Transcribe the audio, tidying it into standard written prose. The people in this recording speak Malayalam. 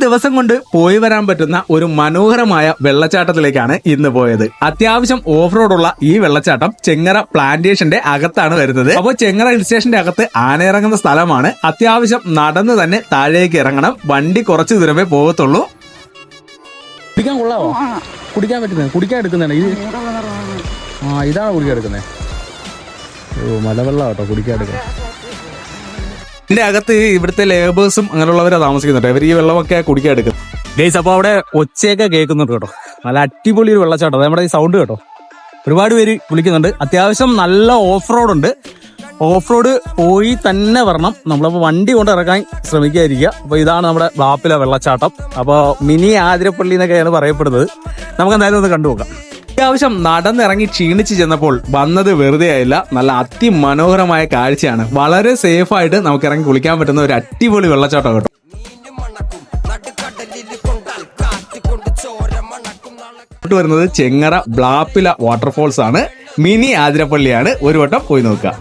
ദിവസം കൊണ്ട് പോയി വരാൻ പറ്റുന്ന ഒരു മനോഹരമായ വെള്ളച്ചാട്ടത്തിലേക്കാണ് ഇന്ന് പോയത്. അത്യാവശ്യം ഓഫ് റോഡുള്ള ഈ വെള്ളച്ചാട്ടം ചെങ്ങറ പ്ലാന്റേഷന്റെ അകത്താണ് വരുന്നത്. അപ്പോൾ ചെങ്ങറ ഹിൽ സ്റ്റേഷന്റെ അകത്ത് ആന ഇറങ്ങുന്ന സ്ഥലമാണ്. അത്യാവശ്യം നടന്ന് തന്നെ താഴേക്ക് ഇറങ്ങണം. വണ്ടി കുറച്ച് ദൂരമേ പോകത്തുള്ളൂ. കുടിക്കാൻ കൊള്ളാവോ? കുടിക്കാൻ പറ്റുന്നത് കുടിക്കാൻ എടുക്കുന്നതാണ് ഇത്. ഇതാണ് കുടിക്കാൻ എടുക്കുന്നത്. മലവെള്ളം കേട്ടോ കുടിക്കാൻ എടുക്കുന്നത്. ഇതിന്റെ അകത്ത് ഇവിടുത്തെ ലേബേഴ്സും അങ്ങനെയുള്ളവരാ താമസിക്കുന്നുണ്ട്. ഇവർ ഈ വെള്ളമൊക്കെ കുടിക്കാൻ എടുക്കും. ഗൈസ്, അപ്പോൾ അവിടെ ഒച്ചയൊക്കെ കേൾക്കുന്നുണ്ട് കേട്ടോ. നല്ല അടിപൊളി ഒരു വെള്ളച്ചാട്ടം. നമ്മുടെ ഈ സൗണ്ട് കേട്ടോ. ഒരുപാട് പേര് കുളിക്കുന്നുണ്ട്. അത്യാവശ്യം നല്ല ഓഫ് റോഡ് ഉണ്ട്. ഓഫ് റോഡ് പോയി തന്നെ വരണം. നമ്മളപ്പോൾ വണ്ടി കൊണ്ട് ഇറക്കാൻ ശ്രമിക്കാതിരിക്കുക. അപ്പോൾ ഇതാണ് നമ്മുടെ ബ്ലാപ്പിലെ വെള്ളച്ചാട്ടം. അപ്പോൾ മിനി ആതിരപ്പള്ളി എന്നൊക്കെയാണ് പറയപ്പെടുന്നത്. നമുക്ക് എന്തായാലും ഒന്ന് കണ്ടുപോകാം. അത്യാവശ്യം നടന്നിറങ്ങി ക്ഷീണിച്ച് ചെന്നപ്പോൾ വന്നത് വെറുതെ ആയില്ല. നല്ല അതിമനോഹരമായ കാഴ്ചയാണ്. വളരെ സേഫായിട്ട് നമുക്ക് ഇറങ്ങി കുളിക്കാൻ പറ്റുന്ന ഒരു അടിപൊളി വെള്ളച്ചാട്ടം കേട്ടോ. വരുന്നത് ചെങ്ങറ ബ്ലാപ്പില വാട്ടർഫോൾസ് ആണ്. മിനി ആതിരപ്പള്ളിയാണ്. ഒരു വട്ടം പോയി നോക്കുക.